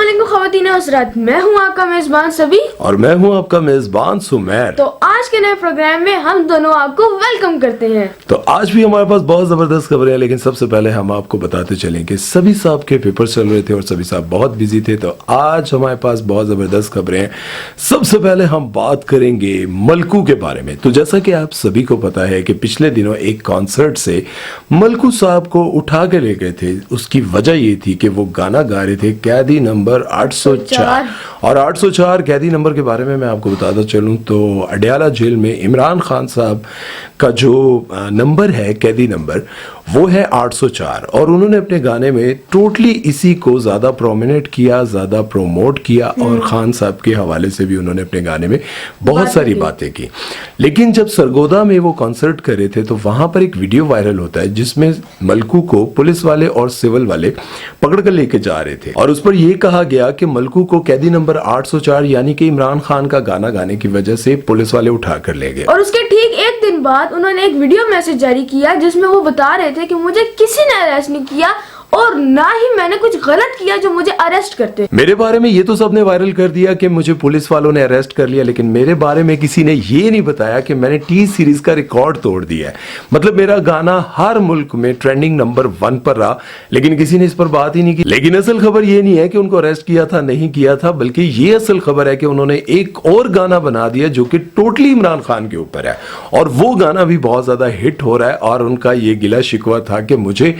अस्सलामुअलैकुम ख़वातीन हज़रात, मैं हूँ आपका मेज़बान सभी और मैं हूँ आपका मेज़बान सुमेर। तो आज के नए प्रोग्राम में हम दोनों आपको वेलकम करते हैं। तो आज भी हमारे पास बहुत ज़बरदस्त खबरें हैं, लेकिन सबसे पहले हम आपको बताते चलें कि सभी साहब के पेपर चल रहे थे और सभी साहब बहुत बिजी थे। तो आज हमारे पास बहुत ज़बरदस्त खबरें हैं। सबसे पहले हम बात करेंगे मलकू के बारे में। तो जैसा कि आप सभी को पता है कि पिछले दिनों एक कॉन्सर्ट से मलकू साहब को उठा के ले गए थे। उसकी वजह ये थी कि वो गाना गा रहे थे कैदी नंबर 804। और 804 कैदी नंबर के बारे में मैं आपको बताता चलूं तो अडयाला जेल में इमरान खान साहब का जो नंबर है, कैदी नंबर, वो है 804। और उन्होंने अपने गाने में टोटली इसी को ज़्यादा प्रोमिनेट किया, ज़्यादा प्रोमोट किया और खान साहब के हवाले से भी उन्होंने अपने गाने में बहुत सारी बातें की। लेकिन जब सरगोदा में वो कॉन्सर्ट कर रहे थे तो वहाँ पर एक वीडियो वायरल होता है जिसमें मलकू को पुलिस वाले और सिविल वाले पकड़ कर लेके जा रहे थे और उस पर यह कहा गया कि मलकू को कैदी नंबर 804 यानी कि इमरान खान का गाना गाने की वजह से पुलिस वाले उठा कर ले गए। और उसके ठीक एक दिन बाद उन्होंने एक वीडियो मैसेज जारी किया जिसमें वो बता रहे थे कि मुझे किसी ने अरेस्ट नहीं किया और ना ही मैंने कुछ गलत किया जो मुझे अरेस्ट करते। मेरे बारे में ये तो सबने वायरल कर दिया कि मुझे पुलिस वालों ने अरेस्ट कर लिया, लेकिन मेरे बारे में किसी ने ये नहीं बताया कि मैंने टी सीरीज का रिकॉर्ड तोड़ दिया है। मतलब मेरा गाना हर मुल्क में ट्रेंडिंग नंबर 1 पर रहा, लेकिन किसी ने इस पर बात ही नहीं की। लेकिन असल खबर ये नहीं है कि उनको अरेस्ट किया था, नहीं किया था, बल्कि ये असल खबर है कि उन्होंने एक और गाना बना दिया जो कि टोटली इमरान खान के ऊपर है और वो गाना भी बहुत ज्यादा हिट हो रहा है। और उनका ये गिला शिकवा था कि मुझे,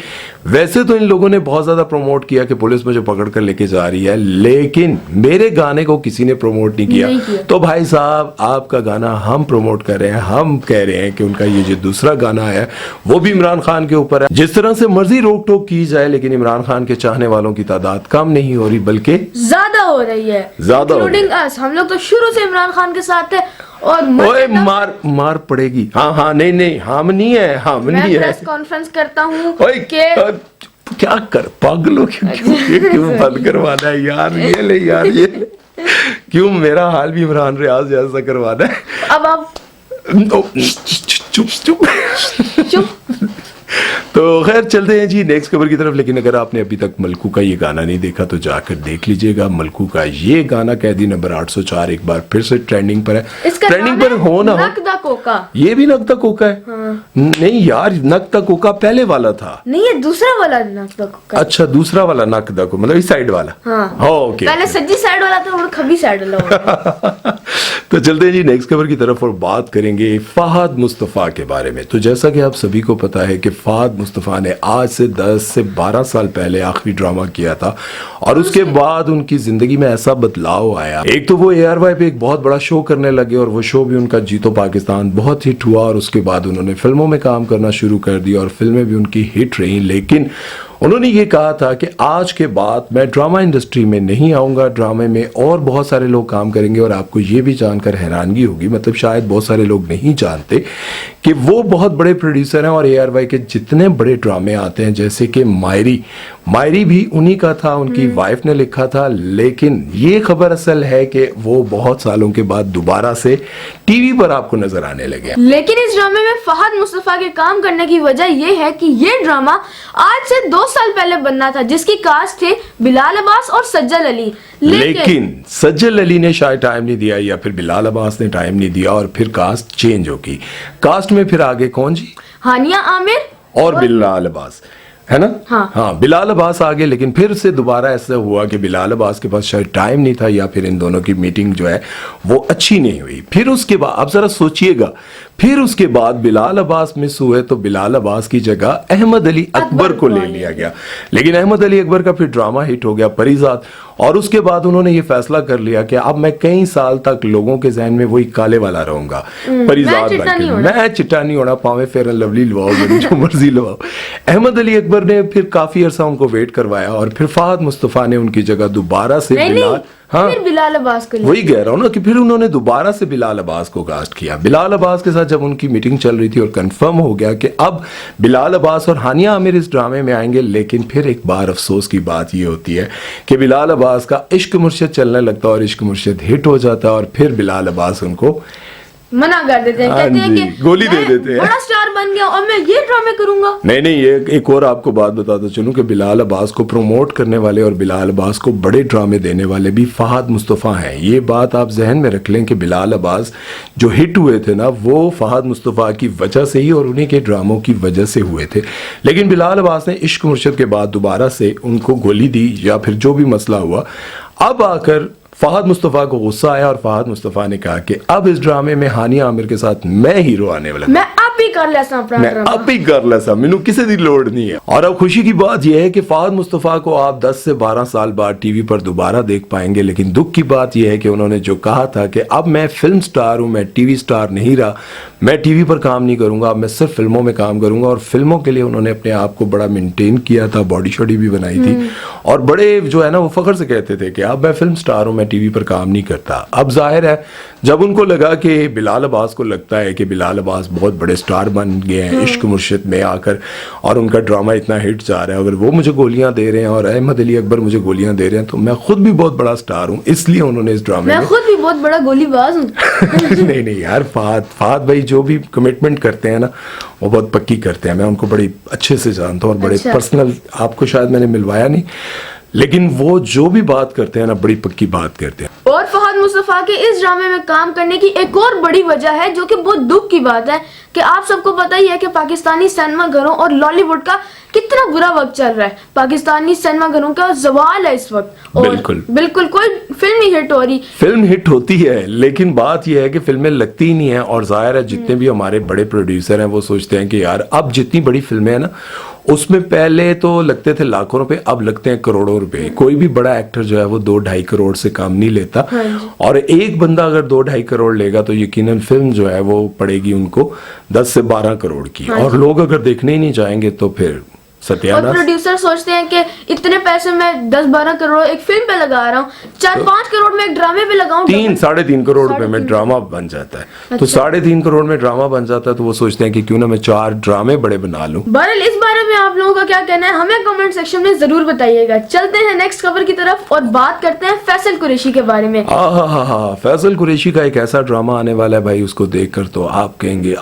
वैसे तो इन लोगों ने बहुत ज्यादा प्रमोट किया कि पुलिस मुझे पकड़ कर लेके जा रही है, लेकिन मेरे गाने को किसी ने प्रमोट नहीं किया। तो भाई साहब, आपका गाना हम प्रमोट कर रहे हैं। हम कह रहे हैं कि उनका ये जो दूसरा गाना है वो भी इमरान खान के ऊपर है। जिस तरह से मर्जी रोक टोक की जाए, लेकिन इमरान खान के चाहने वालों की तादाद कम नहीं हो रही बल्कि ज्यादा हो रही है, ज्यादा। हम लोग तो शुरू से इमरान खान के साथ थे और ओए मार पड़ेगी। हाँ नहीं, हम नहीं है, हम नहीं है। प्रेस कॉन्फ्रेंस करता हूँ क्या कर पागलों क्यों बंद करवाना है यार, ये ले क्यों मेरा हाल भी इमरान रियाज जैसा करवाना है। अब आप चुप। तो खैर चलते हैं जी नेक्स्ट खबर की तरफ। लेकिन अगर आपने अभी तक मलकू का ये गाना नहीं देखा तो जाकर देख लीजिएगा। मलकू का ये गाना कैदी नंबर 804 एक बार फिर से ट्रेंडिंग पर है। ट्रेंडिंग पर हो ना नकदा कोका, ये भी नकदा कोका है। हाँ। नहीं यार, नकदा कोका पहले वाला था। नहीं, ये दूसरा वाला नकदा कोका। अच्छा, दूसरा वाला नकदा को, मतलब इस साइड वाला। हाँ। ओके, पहले सज्जी साइड वाला था और खबी साइड वाला। तो चलते हैं जी नेक्स्ट खबर की तरफ और बात करेंगे फहद मुस्तफा के बारे में। तो जैसा कि आप सभी को पता है कि फहद मुस्तफा ने आज से 10 से 12 साल पहले आखिरी ड्रामा किया था और उसके बाद उनकी जिंदगी में ऐसा बदलाव आया। एक तो वो ARY पे एक बहुत बड़ा शो करने लगे और वो शो भी उनका जीतो पाकिस्तान बहुत हिट हुआ और उसके बाद उन्होंने फिल्मों में काम करना शुरू कर दिया और फिल्में भी उनकी हिट रही। लेकिन उन्होंने ये कहा था कि आज के बाद मैं ड्रामा इंडस्ट्री में नहीं आऊँगा, ड्रामे में और बहुत सारे लोग काम करेंगे। और आपको ये भी जानकर हैरानगी होगी, मतलब शायद बहुत सारे लोग नहीं जानते कि वो बहुत बड़े प्रोड्यूसर हैं और ARY के जितने बड़े ड्रामे आते हैं, जैसे कि मायरी भी उन्हीं का था, उनकी वाइफ ने लिखा था। लेकिन ये खबर असल है कि वो बहुत सालों के बाद दोबारा से टीवी पर आपको नजर आने लगे। लेकिन इस ड्रामे में फहद मुस्तफा के काम करने की वजह ये है कि ये ड्रामा आज से 2 साल पहले बनना था, जिसकी कास्ट थे बिलाल अब्बास और सज्जल अली। लेकिन सज्जल अली ने शायद टाइम नहीं दिया या फिर बिलाल अब्बास ने टाइम नहीं दिया और फिर कास्ट चेंज होगी। कास्ट में फिर आगे कौन जी? हानिया आमिर और बिलाल अब्बास, है ना? हाँ, बिलाल अब्बास आ गए। लेकिन फिर से दोबारा ऐसा हुआ कि बिलाल अब्बास के पास शायद टाइम नहीं था या फिर इन दोनों की मीटिंग जो है वो अच्छी नहीं हुई। फिर उसके बाद आप जरा सोचिएगा, फिर उसके बाद बिलाल अब्बास मिस हुए तो बिलाल अब्बास की जगह अहमद अली अकबर को ले लिया गया। लेकिन अहमद अली अकबर का फिर ड्रामा हिट हो गया परिजात और उसके बाद उन्होंने ये फैसला कर लिया कि अब मैं कई साल तक लोगों के जहन में वही काले वाला रहूंगा, परिजात मैं चिट्टा नहीं होना, पावे फेयर एंड लवली लवाओ, जो मर्जी लवाओ। अहमद अली अकबर ने फिर काफी अरसा उनको वेट करवाया और फिर फहद मुस्तफा ने उनकी जगह दोबारा से फिर बिलाल अब्बास को, वही कह रहा हूं ना कि फिर उन्होंने दोबारा से बिलाल अब्बास को कास्ट किया। बिलाल अब्बास के साथ जब उनकी मीटिंग चल रही थी और कंफर्म हो गया कि अब बिलाल अब्बास और हानिया आमिर इस ड्रामे में आएंगे, लेकिन फिर एक बार अफसोस की बात ये होती है कि बिलाल अब्बास का इश्क मुर्शिद चलने लगता है और इश्क मुर्शिद हिट हो जाता है और फिर बिलाल अब्बास उनको मना कर देते हैं, हाँ कहते हैं जी, कि गोली दे मैं देते हैं। बड़ा स्टार बन गया और मैं ये ड्रामे करूंगा। नहीं, ये एक और आपको बात बताता चलूं कि बिलाल अब्बास को प्रमोट करने वाले और बिलाल अब्बास को बड़े ड्रामे देने वाले भी फहद मुस्तफ़ा हैं। ये बात आप जहन में रख लें कि बिलाल अब्बास जो हिट हुए थे ना, वो फहद मुस्तफ़ा की वजह से ही और उन्हीं के ड्रामों की वजह से हुए थे। लेकिन बिलाल अब्बास ने इश्क मुर्शिद के बाद दोबारा से उनको गोली दी या फिर जो भी मसला हुआ, अब आकर फहद मुस्तफ़ा को गुस्सा आया और फहद मुस्तफ़ा ने कहा कि अब इस ड्रामे में हानिया आमिर के साथ मैं हीरो आने वाला, मैं अब ही कर लेसा अपना मैं ड्रामा। अब ही कर लेसा, मैनू किसी दी लोड़ नहीं है। और अब खुशी की बात यह है कि फहद मुस्तफ़ा को आप 10 से 12 साल बाद टीवी पर दोबारा देख पाएंगे। लेकिन दुख की बात यह है कि उन्होंने जो कहा था कि अब मैं फिल्म स्टार हूं, मैं टीवी स्टार नहीं रहा, मैं टीवी पर काम नहीं करूंगा, अब मैं सिर्फ फिल्मों में काम करूंगा। और फिल्मों के लिए उन्होंने अपने आप को बड़ा मेंटेन किया था, बॉडी शॉडी भी बनाई थी और बड़े जो है ना वो फख्र से कहते थे कि अब मैं फिल्म स्टार हूं, मैं टीवी पर काम नहीं करता। अब जाहिर है जब उनको लगा कि बिलाल अब्बास को लगता है कि बिलाल अब्बास बहुत बड़े स्टार बन गए हैं इश्क मुर्शिद में आकर और उनका ड्रामा इतना हिट जा रहा है, अगर वो मुझे गोलियां दे रहे हैं और अहमद अली अकबर मुझे गोलियां दे रहे हैं तो मैं खुद भी बहुत बड़ा स्टार हूं, इसलिए उन्होंने इस ड्रामे मैं में खुद भी बहुत बड़ा गोलीबाज हूँ। नहीं यार, फहद भाई जो भी कमिटमेंट करते हैं ना वो बहुत पक्की करते हैं। मैं उनको बड़ी अच्छे से जानता हूँ और बड़े अच्छा। पर्सनल, आपको शायद मैंने मिलवाया नहीं, लेकिन वो जो भी बात करते हैं ना बड़ी पक्की बात करते हैं। और फहद मुस्तफ़ा के इस ड्रामे में काम करने की एक और बड़ी वजह है जो कि बहुत दुख की बात है कि आप सबको पता ही है कि पाकिस्तानी सिनेमा घरों और लॉलीवुड का कितना बुरा वक्त चल रहा है। पाकिस्तानी सिनेमा घरों का जवाल है इस वक्त और बिल्कुल कोई फिल्म नहीं हिट हो रही। फिल्म हिट होती है लेकिन बात यह है कि फिल्में लगती ही नहीं है और जाहिर है जितने भी हमारे बड़े प्रोड्यूसर हैं वो सोचते हैं कि यार अब जितनी बड़ी फिल्में हैं ना उसमें पहले तो लगते थे लाखों रुपए, अब लगते हैं करोड़ों रुपए। कोई भी बड़ा एक्टर जो है वो 2-2.5 करोड़ से काम नहीं लेता और एक बंदा अगर 2-2.5 करोड़ लेगा तो यकीनन फिल्म जो है वो पड़ेगी उनको 10 से 12 करोड़ की और लोग अगर देखने ही नहीं जाएंगे तो फिर और प्रोड्यूसर सोचते हैं कि इतने पैसे मैं 10-12 करोड़ एक फिल्म पे लगा रहा हूँ, 4-5 करोड़ में एक ड्रामे पे लगाऊं, 3-3.5 करोड़ रुपए में ड्रामा बन जाता है। तो 3.5 करोड़ में ड्रामा बन जाता है तो वो सोचते हैं कि क्यों ना मैं 4 ड्रामे बड़े बना लूं। बहरहाल इस बारे में आप लोगों का क्या कहना है हमें कमेंट सेक्शन में जरूर बताइएगा। चलते हैं नेक्स्ट खबर की तरफ और बात करते हैं फैसल कुरैशी के बारे में। फैसल कुरैशी का एक ऐसा ड्रामा आने वाला है भाई, उसको देखकर तो आप कहेंगे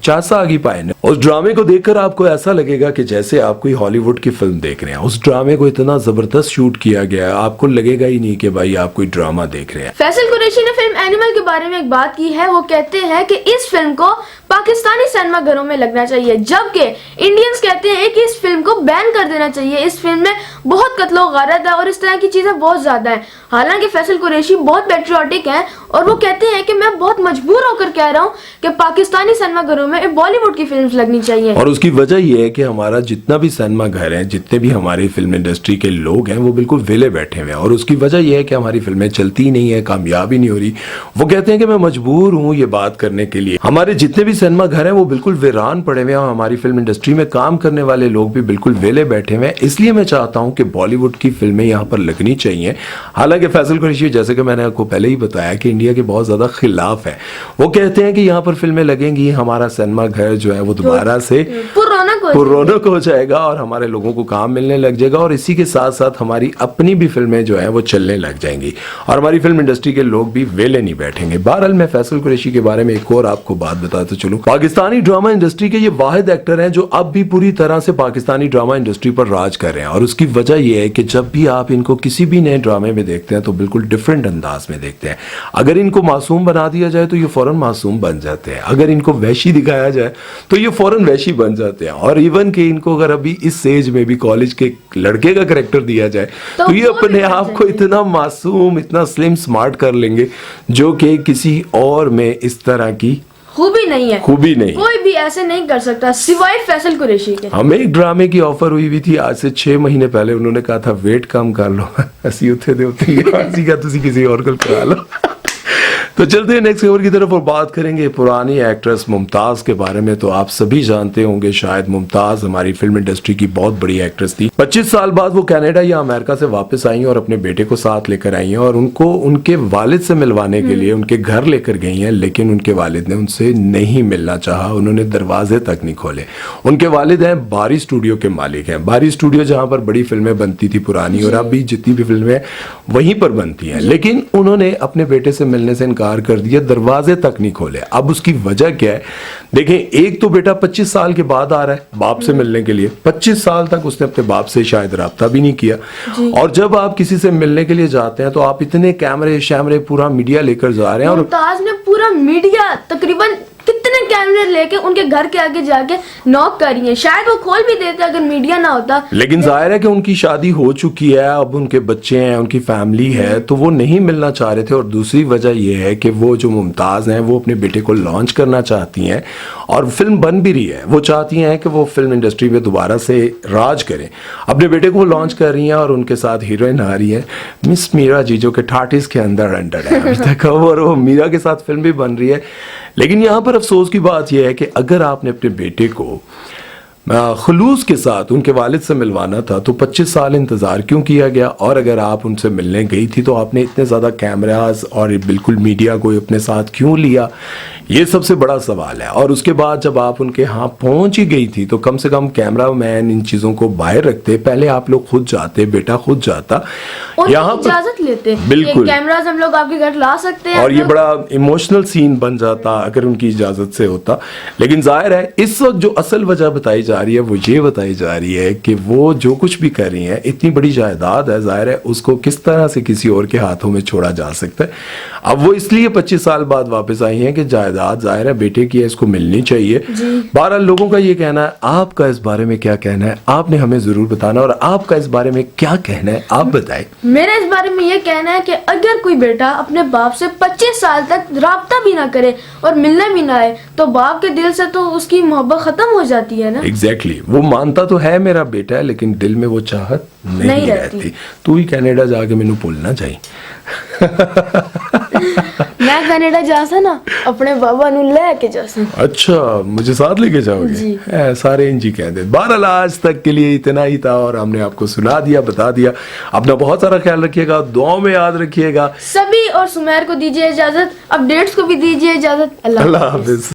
चासा आगी पाए। उस ड्रामे को देखकर आपको ऐसा लगेगा कि जैसे आप कोई हॉलीवुड की फिल्म देख रहे हैं। उस ड्रामे को इतना जबरदस्त शूट किया गया है आपको लगेगा ही नहीं कि भाई आप कोई ड्रामा देख रहे हैं। फैसल कुरैशी ने फिल्म एनिमल के बारे में एक बात की है, वो कहते हैं कि इस फिल्म को पाकिस्तानी सिनेमा घरों में लगना चाहिए जबकि इंडियंस कहते हैं कि इस फिल्म को बैन कर देना चाहिए। इस फिल्म में बहुत कत्लो गारत है और इस तरह की चीजें बहुत ज्यादा हैं। हालांकि फैसल कुरैशी बहुत पेट्रियाटिक हैं और वो कहते हैं कि मैं बहुत मजबूर होकर कह रहा हूँ कि पाकिस्तानी सिनेमा घरों में बॉलीवुड की फिल्म्स लगनी चाहिए। और उसकी वजह यह है कि हमारा जितना भी सिनेमा घर है, जितने भी हमारी फिल्म इंडस्ट्री के लोग हैं वो बिल्कुल वेले बैठे हुए हैं और उसकी वजह यह है कि हमारी फिल्में चलती ही नहीं है, कामयाब ही नहीं हो रही। वो कहते हैं कि मैं मजबूर हूँ ये बात करने के लिए। हमारे जितने भी सिनेमा घर हैं वो बिल्कुल वीरान पड़े हुए हैं और हमारी फिल्म इंडस्ट्री में काम करने वाले लोग भी बिल्कुल वेले बैठे हुए हैं। इसलिए मैं चाहता हूँ कि बॉलीवुड की फिल्में यहाँ पर लगनी चाहिए। हालांकि फैसल कुरैशी जैसे कि मैंने आपको पहले ही बताया कि इंडिया के बहुत ज्यादा खिलाफ है। वो कहते हैं कि यहाँ पर फिल्में लगेंगी, हमारा सिनेमा घर जो है वो दोबारा से रौनक हो जाएगा और हमारे लोगों को काम मिलने लग जाएगा और इसी के साथ साथ हमारी अपनी भी फिल्में जो है वो चलने लग जाएंगी और हमारी फिल्म इंडस्ट्री के लोग भी वेले नहीं बैठेंगे। बहरहाल मैं फैसल कुरैशी के बारे में एक और आपको बात बताते चलूं। पाकिस्तानी ड्रामा इंडस्ट्री के ये वाहिद एक्टर हैं जो अब भी पूरी तरह से पाकिस्तानी ड्रामा इंडस्ट्री पर राज कर रहे हैं और उसकी वजह यह है कि जब भी आप इनको किसी भी नए ड्रामे में देखते हैं तो बिल्कुल डिफरेंट अंदाज में देखते हैं। अगर इनको मासूम बना दिया जाए तो ये फौरन मासूम बन जाते हैं, अगर इनको वैशी दिखाया जाए तो ये फौरन वैशी बन जाते हैं और इवन कि इनको अगर अभी इस एज में भी कॉलेज के लड़के का कैरेक्टर दिया जाए तो ये अपने आप को इतना मासूम, इतना स्लिम स्मार्ट कर लेंगे जो कि किसी और में इस तरह की खूबी नहीं, कोई भी ऐसे नहीं कर सकता सिवाय फैसल कुरैशी के। हमें एक ड्रामे की ऑफर हुई थी आज से 6 महीने पहले, उन्होंने कहा था वेट कम कर लो, हंसी उठे दे हंसी का तुसी किसी और को करा लो। तो चलते हैं नेक्स्ट खबर की तरफ और बात करेंगे पुरानी एक्ट्रेस मुमताज के बारे में। तो आप सभी जानते होंगे शायद मुमताज हमारी फिल्म इंडस्ट्री की बहुत बड़ी एक्ट्रेस थी। 25 साल बाद वो कनाडा या अमेरिका से वापस आई और अपने बेटे को साथ लेकर आई हैं और उनको उनके वालिद से मिलवाने के लिए उनके घर लेकर गई हैं, लेकिन उनके वालिद ने उनसे नहीं मिलना चाहा, उन्होंने दरवाजे तक नहीं खोले। उनके वालिद हैं बारी स्टूडियो के मालिक हैं, बारी स्टूडियो जहां पर बड़ी फिल्में बनती थी पुरानी और अब भी जितनी भी फिल्में वहीं पर बनती हैं, लेकिन उन्होंने अपने बेटे से मिलने से इनकार इनकार कर दिया, दरवाजे तक नहीं खोले। अब उसकी वजह क्या है? देखें, एक तो बेटा 25 साल के बाद आ रहा है बाप से मिलने के लिए, 25 साल तक उसने अपने बाप से शायद राब्ता भी नहीं किया। और जब आप किसी से मिलने के लिए जाते हैं तो आप इतने कैमरे शैमरे पूरा मीडिया लेकर जा रहे हैं, और मुमताज ने पूरा मीडिया तकरीबन कितने कैमरे लेके उनके घर के आगे जाके नॉक करी है। शायद वो खोल भी देते अगर मीडिया ना होता। लेकिन जाहिर है कि उनकी शादी हो चुकी है, अब उनके बच्चे हैं, उनकी फैमिली है, तो वो नहीं मिलना चाह रहे थे। और दूसरी वजह यह है कि वो जो मुमताज हैं वो अपने बेटे को लॉन्च करना चाहती हैं, और फिल्म बन भी रही है। वो चाहती हैं कि वो फिल्म इंडस्ट्री में दोबारा से राज करें। अपने बेटे को वो लॉन्च कर रही हैं और उनके साथ हीरोइन आ रही है मिस मीरा जी, जो कि ठाटिस के अंदर है अभी तक, और वो मीरा के साथ फिल्म भी बन रही है। लेकिन यहाँ पर अफसोस की बात यह है कि अगर आपने अपने बेटे को खुलूस के साथ उनके वालिद से मिलवाना था तो 25 साल इंतज़ार क्यों किया गया? और अगर आप उनसे मिलने गई थी तो आपने इतने ज़्यादा कैमरास और बिल्कुल मीडिया को अपने साथ क्यों लिया? ये सबसे बड़ा सवाल है। और उसके बाद जब आप उनके यहाँ पहुंच ही गई थी तो कम से कम कैमरा मैन इन चीज़ों को बाहर रखते, पहले आप लोग खुद जाते, बेटा खुद जाता, यहाँ इजाजत लेते, बिल्कुल कैमरास हम लोग आपके घर ला सकते हैं, और ये बड़ा इमोशनल सीन बन जाता अगर उनकी इजाजत से होता। लेकिन जाहिर है इस वक्त जो असल वजह बताई जा रही है वो ये बताई जा रही है कि वो जो कुछ भी कर रही है, इतनी बड़ी जायदाद है, जाहिर है उसको किस तरह से किसी और के हाथों में छोड़ा जा सकता है। अब वो इसलिए 25 साल बाद वापस आई हैं कि जायदाद जाहिर है बेटे की है, इसको मिलनी चाहिए। 12 लोगों का ये कहना है। आपका इस बारे में क्या कहना है? आपने हमें जरूर बताना। और आपका इस बारे में क्या कहना है आप बताएं। मेरा इस बारे में ये कहना है कि अगर कोई बेटा अपने बाप से 25 साल तक राब्ता भी ना करे और मिलने भी ना आए तो बाप के दिल से तो उसकी मोहब्बत खत्म हो जाती है ना। एग्जैक्टली वो मानता तो है मेरा बेटा है, लेकिन दिल में वो चाहत नहीं रहती। तू ही कनाडा जाके मैनू भूलना चाहिए। मैं कनाडा जासा ना अपने बाबा नु लेके जासा। अच्छा, मुझे साथ लेके जाओगे? सारे इंजी कहते। 12 आज तक के लिए इतना ही था और हमने आपको सुना दिया, बता दिया। अपना बहुत सारा ख्याल रखिएगा, दुआओं में याद रखिएगा। सभी और सुमेर को दीजिए इजाजत, अपडेट्स को भी दीजिए इजाजत। अल्लाह हाफिज।